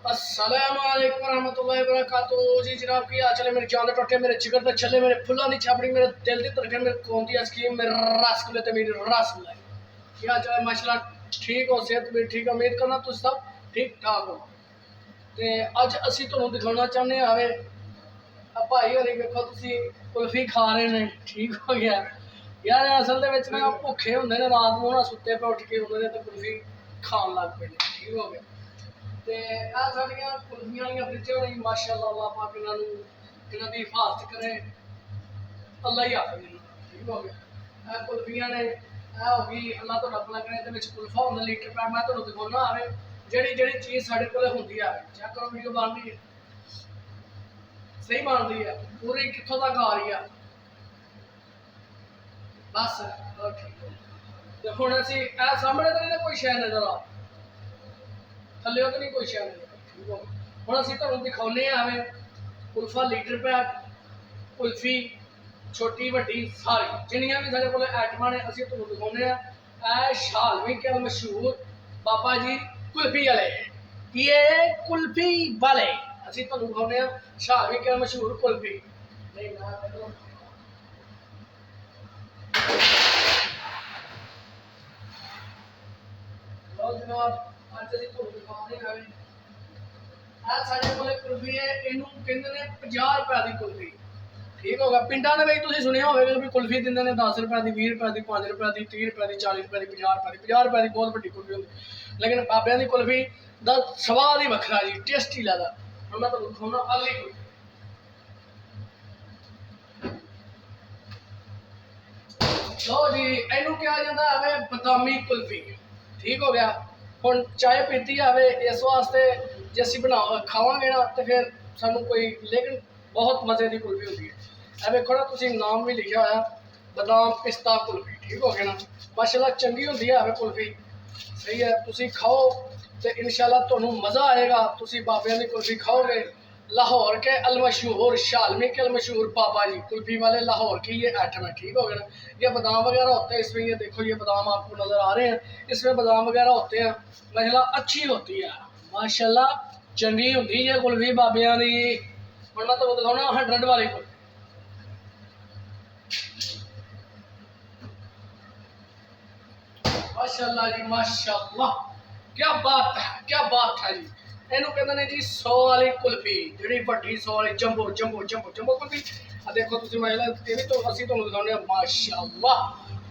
अस्सलामुअलैकुम रहमतुल्लाहि व बरकातुहू। जी जनाब की हाल चले मेरे जान टोटे मेरे जिगर ते छले मेरे फुल्लां दी छाबड़ी मेरे दिल दी धड़कन मेरे खून दी आइसक्रीम मेरे रसगुल्ले ते मेरी रसमलाई। क्या हाल चले माशाल्लाह ठीक हो सेहत भी ठीक उम्मीद करना तुम सब ठीक ठाक हो। ते अज असी तुहानू दिखाना चाहते हैं वे भाई होरी वेखो तुसी कुल्फी खा रहे ने ठीक हो गया यार असल दे विच ना भुखे हुंदे ने रात नूं ना सुत्ते पे उठ के उन्होंने ते कुल्फी खान लग पे ठीक हो गया। ते आ साडियां कुल्फियां वालियां फ्रिजां ने माशाअल्लाह अल्लाह पाक इन्हां दी हिफाजत करे अल्लाह ही आखदे ने ठीक हो गया। आ कुल्फियां ने आ हो गई अल्लाह तो रब लगने दे विच कुल्फा होंदा लीटर पैक मैं तुहानू दिखाउणा आवे जेड़ी जेड़ी चीज़ साडे कोल हुंदी आ चेक करो वीडियो बन रही है सही बन रही है पूरी कित्थों तक आ रही है बस ठीक है। ते हुण असीं ए सामने तो नहीं कोई शै नज़र आ थल्ले तो नहीं कोई शै ठीक हो हुण असीं तुहानू दिखाउने आवे कुल्फा लीटर पैक कुल्फी छोटी वड्डी सारी जिन्नियां भी साडे कोल आइटमां ने असीं तुहानू दिखाउने आ शालवी के मशहूर बाबा जी कुल्फी वाले ये कुल्फी वाले असीं तुहानू दिखाउने शालवी के मशहूर कुल्फी नहीं ना लो जनाब अज असीं तुहानू दिखाउने आवे आ साडे कोल कुल्फी है इनू कहंदे ने 50 रुपए दी कुल्फी ठीक होगा। पिंडा के तुम सुनिया होगा भी कुल्फी देंगे ने 10 रुपए की 20 रुपए की 5 रुपए की 30 रुपए की 40 रुपए की 50 रुपए की बहुत बड़ी कुल्फी होती लेकिन बाबे की कुल्फी का स्वाद ही वखरा जी टेस्ट ही लैदा। हम मैं तुहानू दिखाउणा अगली कुल्फी लो जी इनू कहा जाता है बदामी कुल्फी ठीक हो गया। हुण चाय पीती है इस वास्ते जे असीं बना खावांगे ना तो फिर सानू कोई लेकिन बहुत मज़े की कुल्फी होती है। ए वेखो ना तुसीं नाम भी लिखा होया बदाम पिस्ता कुल्फी ठीक हो गया ना माशाल्लाह चंगी होंदी है कुल्फी सही है तुसीं खाओ तो इंशाल्लाह तुहानू मज़ा आएगा। तुसीं बाबियां दी कुल्फी खाओगे लाहौर के अलमशहूर शालमी के अलमशहूर बाबा जी कुल्फी वाले लाहौर की ये आइटम है ठीक हो गया ना। ये बादाम वगैरह होते हैं इसमें ये देखो ये बादाम आपको नज़र आ रहे हैं इसमें बादाम वगैरह होते हैं माशाल्लाह अच्छी होती है माशाल्लाह चंगी होती है कुल्फी बाबियां दी। हुण मैं तुहानू दिखाउणा 100 वाली कुल्फी माशाल्लाह जी माशाल्लाह क्या बात है जी इनू कहते हैं जी 100 वाली कुल्फी जी वड्डी 100 वाली jumbo jumbo jumbo jumbo kulfi आ देखो तुसीं माशाल्लाह ये भी तो असीं तुहानू दिखाउने माशाल्लाह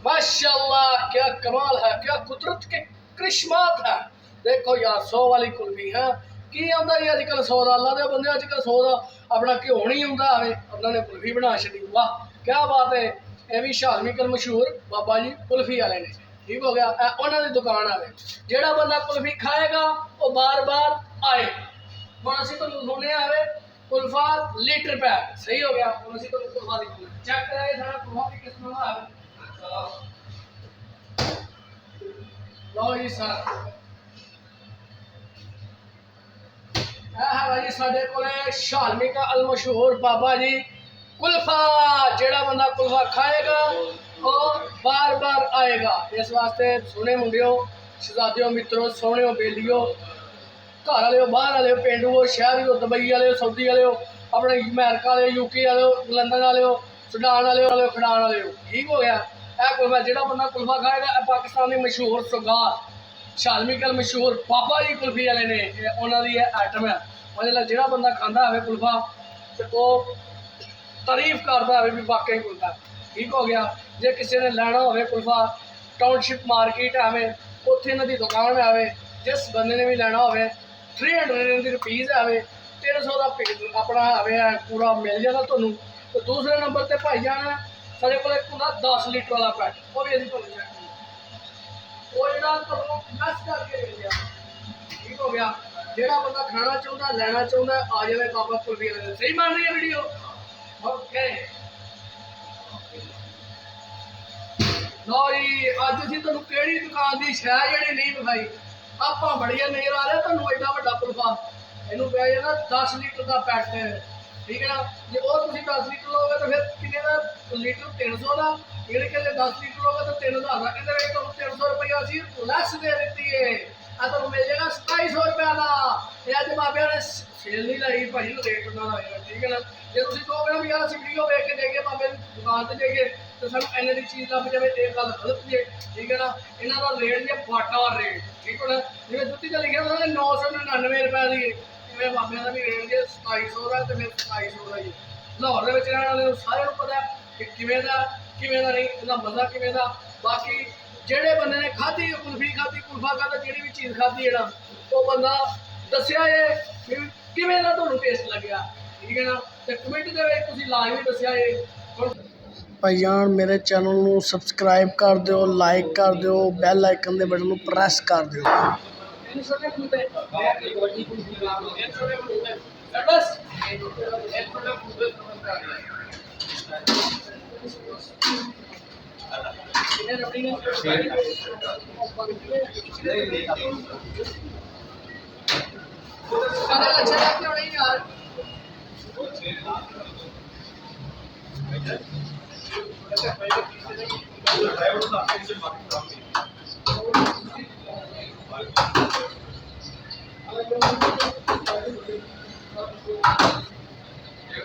माशाल्लाह क्या कमाल है क्या कुदरत के करिश्मात है। देखो यार 100 वाली कुल्फी है की आंदा जी अजकल 100 का अल्लाह दे बंदे अजकल 100 का अपना घ्यो नहीं आंदा उन्होंने कुल्फी बना छड़ी वाह क्या बात है। ये भी शालमी कल मशहूर बाबा जी कुल्फी वाले ने ठीक हो गया उन्होंने दुकान आवे जेड़ा बंदा कुल्फी खाएगा वो बार बार आए। हुण असीं तुहानू दिखाउने आवे कुल्फा लीटर पैक सही हो गया। हुण असीं तुहानू कुल्फा दिखाउने चेक कराए सारा कुल्फा की किस्म दा है लो जी सर है जी साडे कोले शालमी का अलमशहूर बाबा जी कुल्फा जेड़ा बंदा कुल्फा खाएगा और बार बार आएगा। इस वास्ते सोने मुंडियो शहजादियों मित्रों सोने बेलियो घर वाले बाहर वाले पेंडू शहर दुबई वाले सऊदी वाले अपने अमेरिका वाले यूके वाले लंदन वाले सुडान वाले खड़ान वाले ठीक हो गया। यह कुल्फा जो बंदा कुल्फा खाएगा पाकिस्तान की मशहूर सौगात शालमी कल मशहूर बाबा जी कुल्फी वाले ने उन्होंने आइटम है मतलब जो बंदा खाता है कुल्फा तो वह तारीफ करता है भी वाकई कुल्फा ठीक हो गया। जे किसी ने लैना हो कुल्फा टाउनशिप मार्केट आवे उत्थे इन्हां दी दुकान आवे जिस बंदे ने भी लैना हो 300 रुपीज़ आवे 1300 का अपना आवे पूरा मिल जाएगा तुहानू। तो दूसरे नंबर पर भाई जान साढ़े को एक होंदा 10 लीटर वाला पैक वो भी असीं तुहानू चेक वो जिहड़ा तुहानू मैस करके मिल गया ठीक हो गया। जिहड़ा बंदा खाना चाहुंदा लैना चाहुंदा आ जाए बाबा कुल्फी वाले सही बन रही है वीडियो ओके। लो जी अज असीं तुहानू किहड़ी दुकान की शै जिहड़ी नहीं विखाई आपां बड़िया नज़र आ रहा तुहानू एडा वड्डा कुल्फा इनू पै जाना 10 लीटर का पैकेट ठीक है ना। जो वो तुम 10 लीटर लोगे तो फिर कितने का लीटर 300 का ये कहते 10 लीटर लोगे तो 3000 का कहते 300 रुपया असीं लैस दे दी है ਆ ਤੁਹਾਨੂੰ ਮਿਲ ਜਾਏਗਾ 2700 ਰੁਪਏ ਦਾ। ਇਹ ਅੱਜ ਬਾਬਿਆਂ ਨੇ ਸੇਲ ਨਹੀਂ ਲਾਈ ਭਾਈ, ਨੂੰ ਰੇਟ ਉਹਨਾਂ ਦਾ ਹੋਏਗਾ, ਠੀਕ ਹੈ ਨਾ। ਜੇ ਤੁਸੀਂ ਕਹੋਗੇ ਨਾ ਵੀ ਯਾਰ ਅਸੀਂ ਵੀਡੀਓ ਵੇਖ ਕੇ ਜਾਈਏ ਬਾਬੇ ਦੀ ਦੁਕਾਨ ਤੇ ਜਾਈਏ ਤੇ ਸਾਨੂੰ ਇੰਨੇ ਦੀ ਚੀਜ਼ ਲੱਭ ਜਾਵੇ, ਇਹ ਗੱਲ ਗਲਤ ਜੇ, ਠੀਕ ਹੈ ਨਾ। ਇਹਨਾਂ ਦਾ ਰੇਟ ਜੇ ਬਾਟਾ ਰੇਟ, ਠੀਕ ਹੈ ਨਾ। ਜਿਵੇਂ ਜੁੱਤੀ ਤੇ ਲਿਖਿਆ ਉਹਨਾਂ ਨੇ 999 ਰੁਪਏ ਦੀ, ਜਿਵੇਂ ਬਾਬਿਆਂ ਦਾ ਵੀ ਰੇਟ ਜੇ 2700 ਦਾ ਤੇ ਫਿਰ 2700 ਦਾ ਜੀ। ਲਾਹੌਰ ਦੇ ਵਿੱਚ ਰਹਿਣ ਵਾਲੇ ਨੂੰ ਸਾਰਿਆਂ ਨੂੰ ਪਤਾ ਕਿ ਕਿਵੇਂ ਦਾ ਨਹੀਂ, ਇਹਦਾ ਮਜ਼ਾ ਕਿਵੇਂ ਦਾ। ਬਾਕੀ ਜਿਹੜੇ ਬੰਦੇ ਨੇ ਖਾਧੀ ਕੁਲਫੀ ਖਾਧੀ ਕੁਲਫਾ ਖਾਧਾ ਜਿਹੜੀ ਵੀ ਚੀਜ਼ ਖਾਧੀ ਹੈ ਨਾ, ਉਹ ਬੰਦਾ ਦੱਸਿਆ ਇਹ ਕਿਵੇਂ ਦਾ ਤੁਹਾਨੂੰ ਟੇਸਟ ਲੱਗਿਆ, ਠੀਕ ਹੈ ਨਾ। ਤੇ ਕਮੈਂਟ ਦੇ ਵਿੱਚ ਤੁਸੀਂ ਲਾਜ਼ਮੀ ਦੱਸਿਆ ਇਹ। ਭਾਈਜਾਨ ਮੇਰੇ ਚੈਨਲ ਨੂੰ ਸਬਸਕ੍ਰਾਈਬ ਕਰ ਦਿਓ, ਲਾਈਕ ਕਰ ਦਿਓ, ਬੈਲ ਆਈਕਨ ਦੇ ਬਟਨ ਨੂੰ ਪ੍ਰੈਸ ਕਰ ਦਿਓ।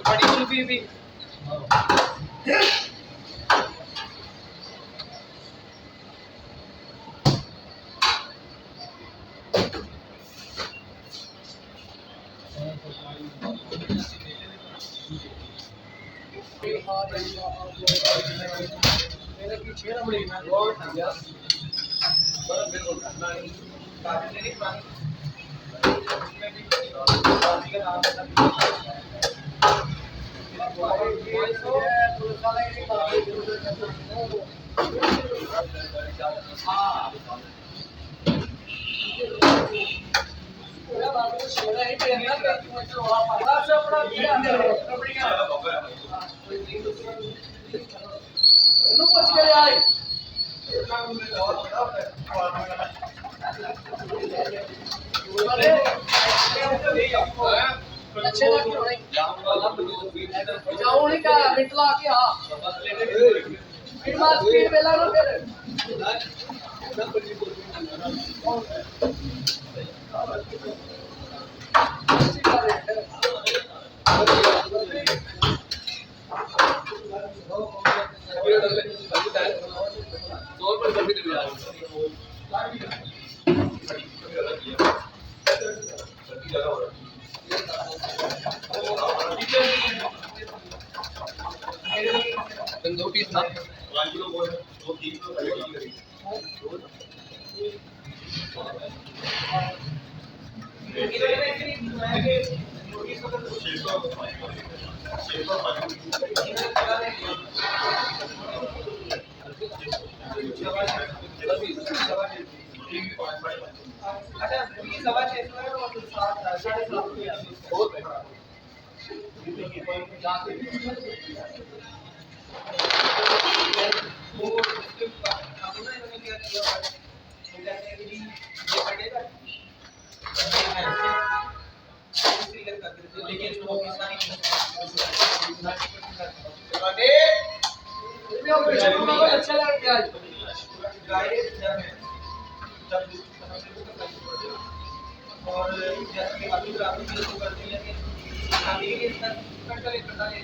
बड़ी कुल्फी भी मेरे पीछे ना बड़ी अच्छे लगे होने जाओ नहीं का मिटला के हां फिर बात स्पीड बेला ना फिर दो पीस ना अच्छा लगा और जैसे कि अभी ग्राफिक यूज करते हैं अभी ये करता है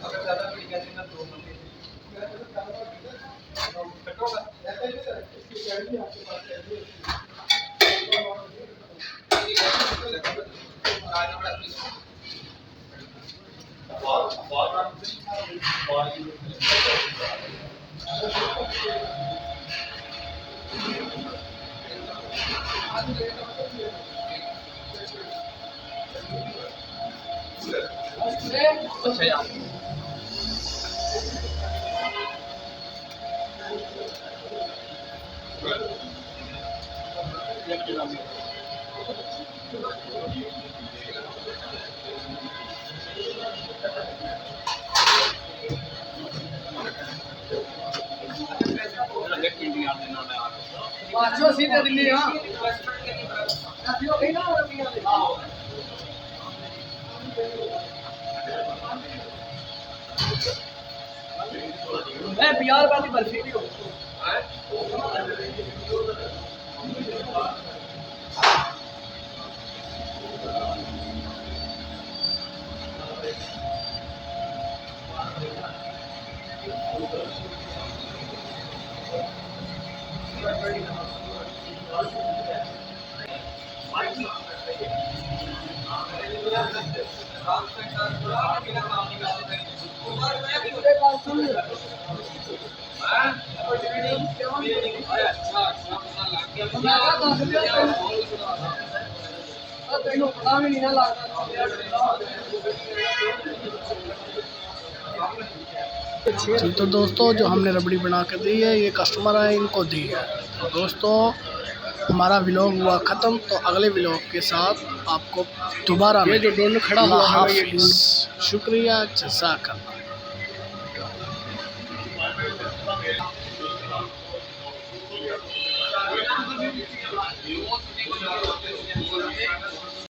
अगर ज़्यादा बड़ी कहते हैं ना 2 घंटे कटोगा अच्छा यार सीधे दिल्ली हाँ बिहार वाली बर्फी भी हो जी तो दोस्तों जो हमने रबड़ी बना कर दी है ये कस्टमर है इनको दी है। तो दोस्तों हमारा व्लॉग हुआ ख़त्म, तो अगले व्लॉग के साथ आपको दोबारा ये जो डोन खड़ा हुआ है शुक्रिया जज़ाकल्लाह।